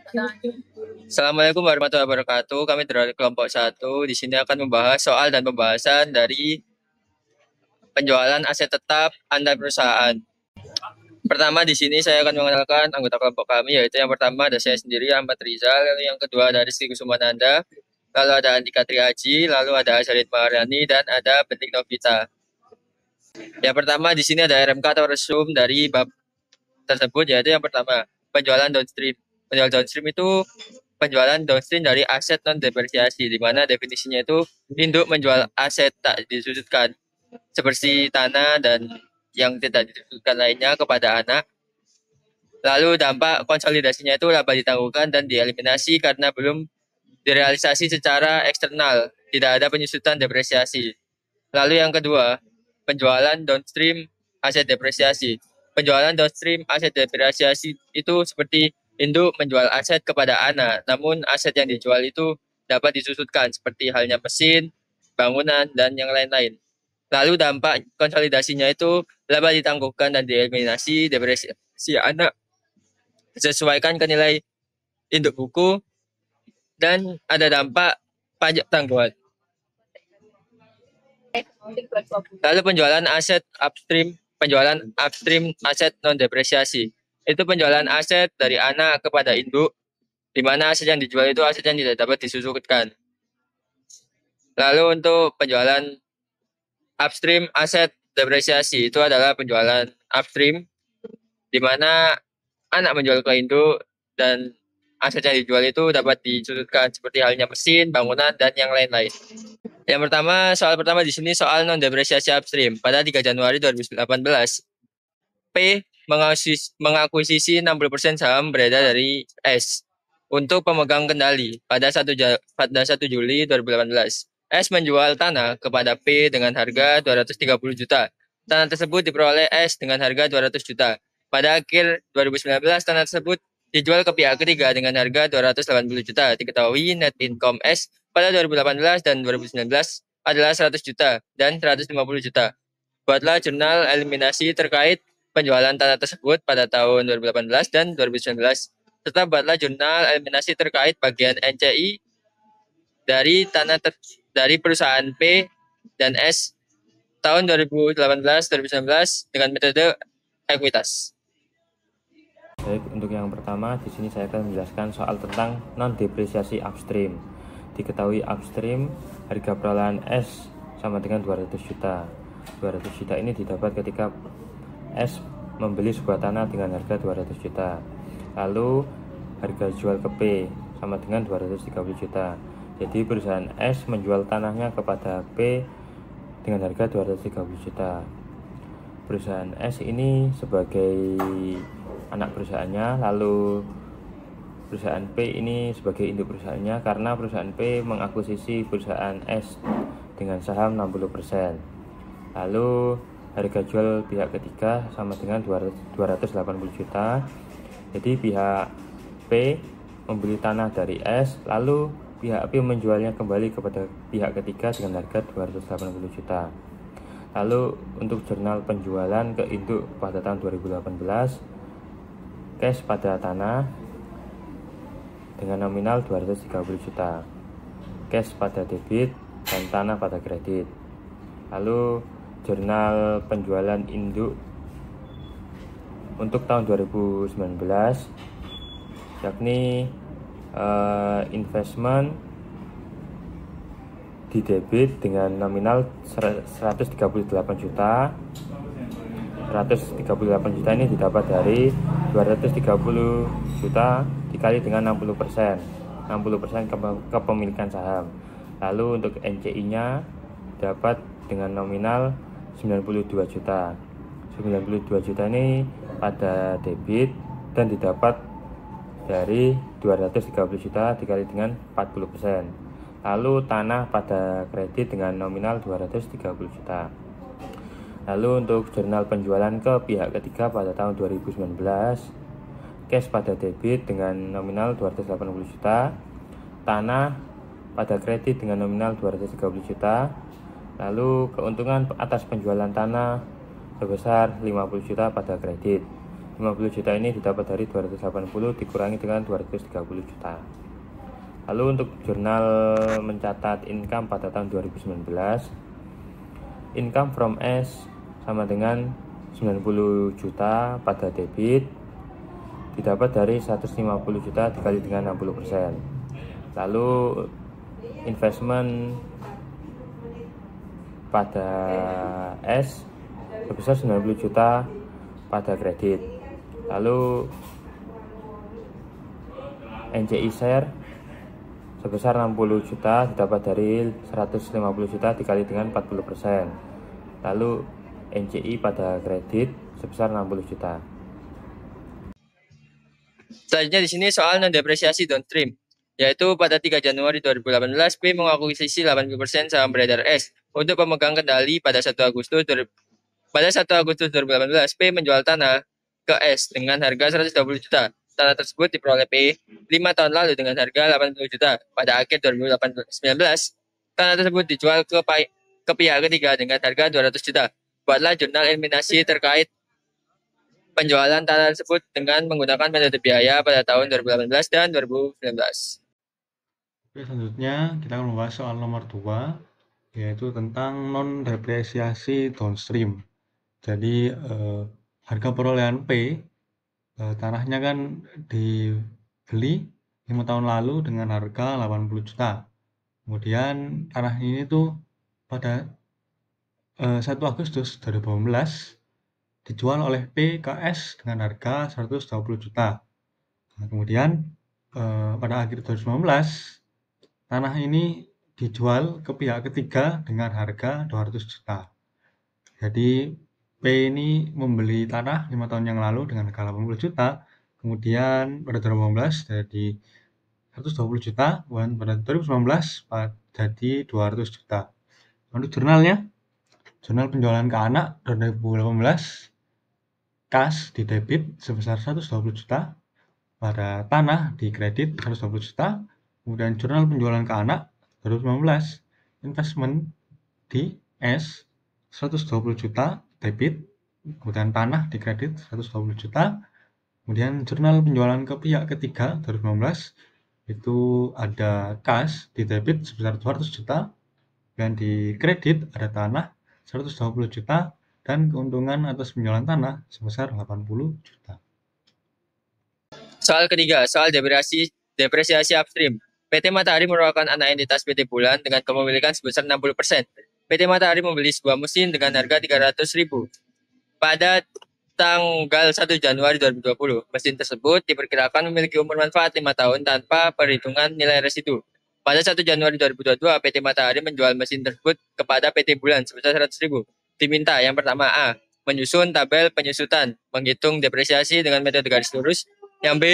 Assalamualaikum warahmatullahi wabarakatuh. Kami dari kelompok satu di sini akan membahas soal dan pembahasan dari penjualan aset tetap antar perusahaan. Pertama di sini saya akan mengenalkan anggota kelompok kami, yaitu yang pertama ada saya sendiri Ahmad Rizal, lalu yang kedua ada Rizky Kusumananda, lalu ada Andika Triaji, lalu ada Azharid Maharani, dan ada Bentik Novita. Yang pertama di sini ada RMK atau resum dari bab tersebut, yaitu yang pertama penjualan downstream. Penjualan downstream itu penjualan downstream dari aset non depresiasi, di mana definisinya itu induk menjual aset tak disudutkan seperti tanah dan yang tidak disudutkan lainnya kepada anak. Lalu dampak konsolidasinya itu dapat ditangguhkan dan dieliminasi karena belum direalisasi secara eksternal, tidak ada penyusutan depresiasi. Lalu yang kedua, penjualan downstream aset depresiasi. Penjualan downstream aset depresiasi itu seperti induk menjual aset kepada anak, namun aset yang dijual itu dapat disusutkan seperti halnya mesin, bangunan, dan yang lain-lain. Lalu dampak konsolidasinya itu dapat ditangguhkan dan dieliminasi depresiasi anak disesuaikan ke nilai induk buku dan ada dampak pajak tanggungan. Lalu penjualan upstream aset non depresiasi. Itu penjualan aset dari anak kepada induk, di mana aset yang dijual itu aset yang tidak dapat disusutkan. Lalu untuk penjualan upstream aset depresiasi itu adalah penjualan upstream, di mana anak menjual ke induk dan aset yang dijual itu dapat disusutkan seperti halnya mesin, bangunan, dan yang lain-lain. Yang pertama, soal pertama di sini soal non depresiasi upstream. Pada 3 Januari 2018, P mengakuisisi 60% saham beredar dari S untuk pemegang kendali pada 1 Juli 2018. S menjual tanah kepada P dengan harga 230 juta. Tanah tersebut diperoleh S dengan harga 200 juta. Pada akhir 2019, tanah tersebut dijual ke pihak ketiga dengan harga 280 juta. Diketahui net income S pada 2018 dan 2019 adalah 100 juta dan 150 juta. Buatlah jurnal eliminasi terkait penjualan tanah tersebut pada tahun 2018 dan 2019, serta buatlah jurnal eliminasi terkait bagian NCI dari dari perusahaan P dan S tahun 2018-2019 dengan metode ekuitas. Baik, untuk yang pertama di sini saya akan menjelaskan soal tentang non depresiasi upstream. Diketahui upstream harga perolehan S sama dengan 200 juta. 200 juta ini didapat ketika S membeli sebuah tanah dengan harga 200 juta. Lalu harga jual ke P sama dengan 230 juta. Jadi perusahaan S menjual tanahnya kepada P dengan harga 230 juta. Perusahaan S ini sebagai anak perusahaannya, lalu perusahaan P ini sebagai induk perusahaannya karena perusahaan P mengakuisisi perusahaan S dengan saham 60%. Lalu harga jual pihak ketiga sama dengan 280 juta. Jadi pihak P membeli tanah dari S, lalu pihak P menjualnya kembali kepada pihak ketiga dengan harga 280 juta. Lalu untuk jurnal penjualan ke induk pada tahun 2018, cash pada tanah dengan nominal 230 juta, cash pada debit dan tanah pada kredit. Lalu jurnal penjualan induk untuk tahun 2019 yakni investment di debit dengan nominal 138 juta. 138 juta ini didapat dari 230 juta dikali dengan 60%. 60% kepemilikan saham. Lalu untuk NCI-nya dapat dengan nominal 92 juta. 92 juta ini pada debit dan didapat dari 230 juta dikali dengan 40%. Lalu tanah pada kredit dengan nominal 230 juta. Lalu untuk jurnal penjualan ke pihak ketiga pada tahun 2019, cash pada debit dengan nominal 280 juta, tanah pada kredit dengan nominal 230 juta, lalu keuntungan atas penjualan tanah sebesar 50 juta pada kredit. 50 juta ini didapat dari 280 dikurangi dengan 230 juta. Lalu untuk jurnal mencatat income pada tahun 2019, income from S sama dengan 90 juta pada debit, didapat dari 150 juta dikali dengan 60%. Lalu investment pada S sebesar 90 juta pada kredit. Lalu NCI share sebesar 60 juta didapat dari 150 juta dikali dengan 40%. Lalu NCI pada kredit sebesar 60 juta. Selanjutnya di sini soal non depresiasi downstream, yaitu pada 3 Januari 2018 P mengakuisisi 80% saham beredar S untuk pemegang kendali pada 1 Agustus 2018 P menjual tanah ke S dengan harga 120 juta. Tanah tersebut diperoleh P 5 tahun lalu dengan harga 80 juta. Pada akhir 2019, tanah tersebut dijual ke pihak ketiga dengan harga 200 juta. Buatlah jurnal eliminasi terkait penjualan tanah tersebut dengan menggunakan metode biaya pada tahun 2018 dan 2019. Oke, selanjutnya kita akan membahas soal nomor 2, yaitu tentang non-depresiasi downstream. Jadi harga perolehan P, tanahnya kan dibeli 5 tahun lalu dengan harga 80 juta. Kemudian tanah ini tuh pada 1 Agustus 2018 dijual oleh P ke S dengan harga 120 juta. Nah, kemudian pada akhir 2019 tanah ini dijual ke pihak ketiga dengan harga 200 juta. Jadi P ini membeli tanah 5 tahun yang lalu dengan harga 80 juta, kemudian pada 2018 jadi 120 juta, dan pada 2019 jadi 200 juta. Untuk jurnalnya, jurnal penjualan ke anak 2018, kas di debit sebesar 120 juta, pada tanah di kredit 120 juta, kemudian jurnal penjualan ke anak 2019, investment di S 120 juta debit, kemudian tanah di kredit 120 juta, kemudian jurnal penjualan ke pihak ketiga 2019 itu ada kas di debit sebesar 200 juta, dan di kredit ada tanah 120 juta, dan keuntungan atas penjualan tanah sebesar 80 juta. Soal ketiga, soal depresiasi upstream. PT Matahari merupakan anak entitas PT Bulan dengan kepemilikan sebesar 60%. PT Matahari membeli sebuah mesin dengan harga 300.000 pada tanggal 1 Januari 2020. Mesin tersebut diperkirakan memiliki umur manfaat 5 tahun tanpa perhitungan nilai residu. Pada 1 Januari 2022, PT Matahari menjual mesin tersebut kepada PT Bulan sebesar 100.000. Diminta yang pertama A. Menyusun tabel penyusutan, menghitung depresiasi dengan metode garis lurus. Yang B.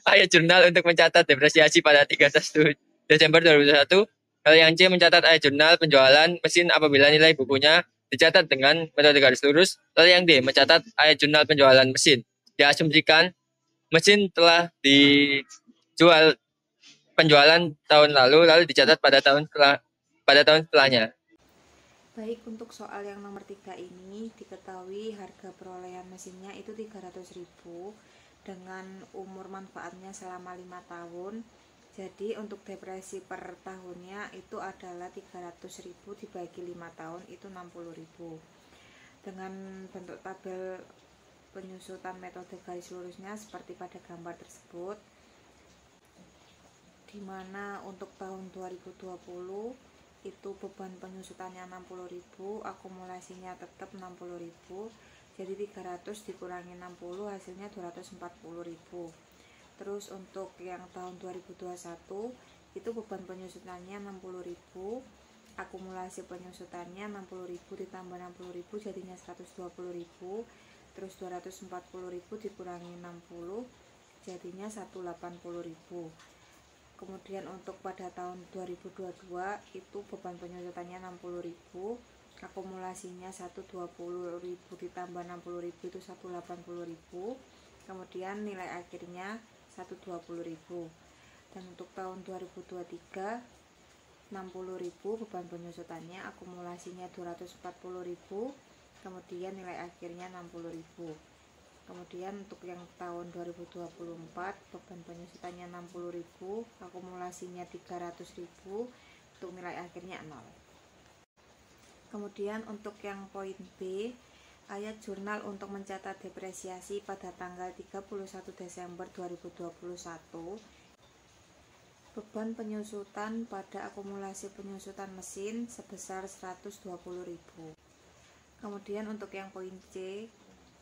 Ayat jurnal untuk mencatat depresiasi pada 31 Desember 2021. Lalu yang C. Mencatat ayat jurnal penjualan mesin apabila nilai bukunya dicatat dengan metode garis lurus. Lalu yang D. Mencatat ayat jurnal penjualan mesin. Diasumsikan mesin telah dijual penjualan tahun lalu dicatat pada tahun setelahnya. Baik, untuk soal yang nomor 3 ini diketahui harga perolehan mesinnya itu 300.000 dengan umur manfaatnya selama 5 tahun. Jadi untuk depresi per tahunnya itu adalah 300.000 dibagi 5 tahun itu 60.000. Dengan bentuk tabel penyusutan metode garis lurusnya seperti pada gambar tersebut, di mana untuk tahun 2020 itu beban penyusutannya 60.000, akumulasinya tetap 60.000. Jadi 300 dikurangi 60 hasilnya 240.000. Terus untuk yang tahun 2021 itu beban penyusutannya 60.000, akumulasi penyusutannya 60.000 ditambah 60.000 jadinya 120.000. Terus 240.000 dikurangi 60 jadinya 180.000. Kemudian untuk pada tahun 2022 itu beban penyusutannya 60.000, akumulasinya 120.000 ditambah 60.000 itu 180.000. Kemudian nilai akhirnya 120.000. Dan untuk tahun 2023 60.000 beban penyusutannya, akumulasinya 240.000, kemudian nilai akhirnya 60.000. Kemudian untuk yang tahun 2024 beban penyusutannya 60.000, akumulasinya 300.000, untuk nilai akhirnya 0. Kemudian untuk yang poin B, ayat jurnal untuk mencatat depresiasi pada tanggal 31 Desember 2021. Beban penyusutan pada akumulasi penyusutan mesin sebesar 120.000. Kemudian untuk yang poin C,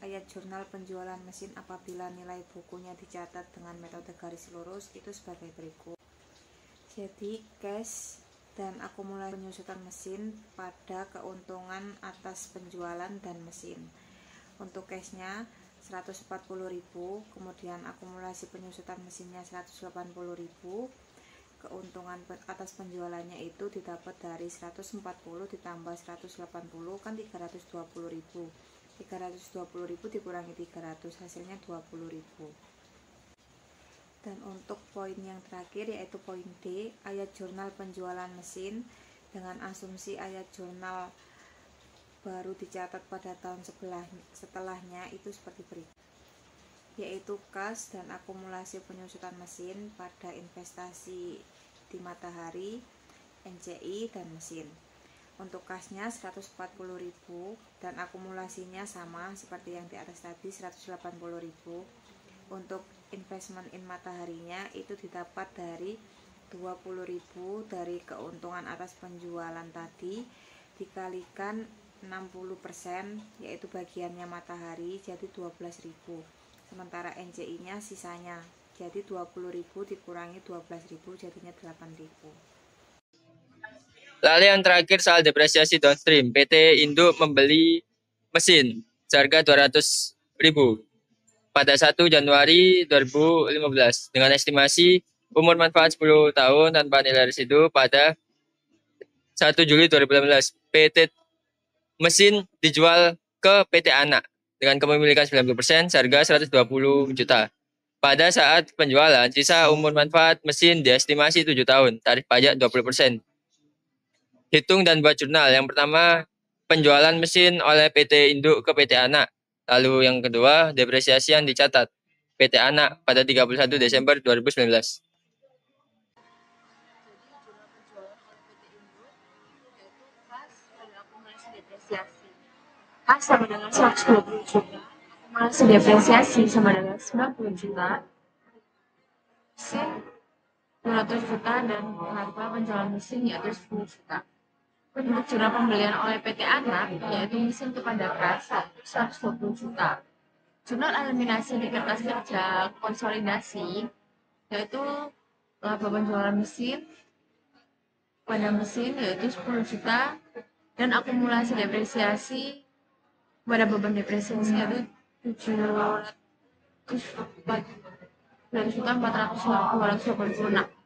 ayat jurnal penjualan mesin apabila nilai bukunya dicatat dengan metode garis lurus itu sebagai berikut. Jadi cash dan akumulasi penyusutan mesin pada keuntungan atas penjualan dan mesin. Untuk cashnya 140.000, kemudian akumulasi penyusutan mesinnya 180.000, keuntungan atas penjualannya itu didapat dari 140 ditambah 180 kan 320.000. 320.000 dikurangi 300 hasilnya 20.000. Dan untuk poin yang terakhir yaitu poin D, ayat jurnal penjualan mesin dengan asumsi ayat jurnal baru dicatat pada tahun setelahnya itu seperti berikut, yaitu kas dan akumulasi penyusutan mesin pada investasi di matahari, NCI, dan mesin. Untuk kasnya 140.000 dan akumulasinya sama seperti yang di atas tadi 180.000. Untuk investment in mataharinya itu didapat dari 20.000 dari keuntungan atas penjualan tadi dikalikan 60% yaitu bagiannya matahari jadi 12.000. Sementara NCI-nya sisanya jadi 20.000 dikurangi 12.000 jadinya 8.000. Lalu yang terakhir soal depresiasi downstream. PT Induk membeli mesin seharga 200.000 pada 1 Januari 2015 dengan estimasi umur manfaat 10 tahun tanpa nilai residu pada 1 Juli 2018. PT mesin dijual ke PT Anak dengan kepemilikan 90% seharga 120 juta. Pada saat penjualan, sisa umur manfaat mesin diestimasi 7 tahun, tarif pajak 20%. Hitung dan buat jurnal. Yang pertama, penjualan mesin oleh PT Induk ke PT Anak. Lalu yang kedua, depresiasi yang dicatat PT Anak pada 31 Desember 2019. Kas sama dengan 120 juta, akumulasi depresiasi sama dengan 90 juta, mesin 200 juta, dan harga penjualan mesin yaitu 10 juta. Untuk jurnal pembelian oleh PT Anak yaitu mesin kepada kas 120 juta. Jurnal eliminasi di kertas kerja konsolidasi yaitu laba penjualan mesin pada mesin yaitu 10 juta dan akumulasi depresiasi pada beban depresiasi yaitu 700 juta 426.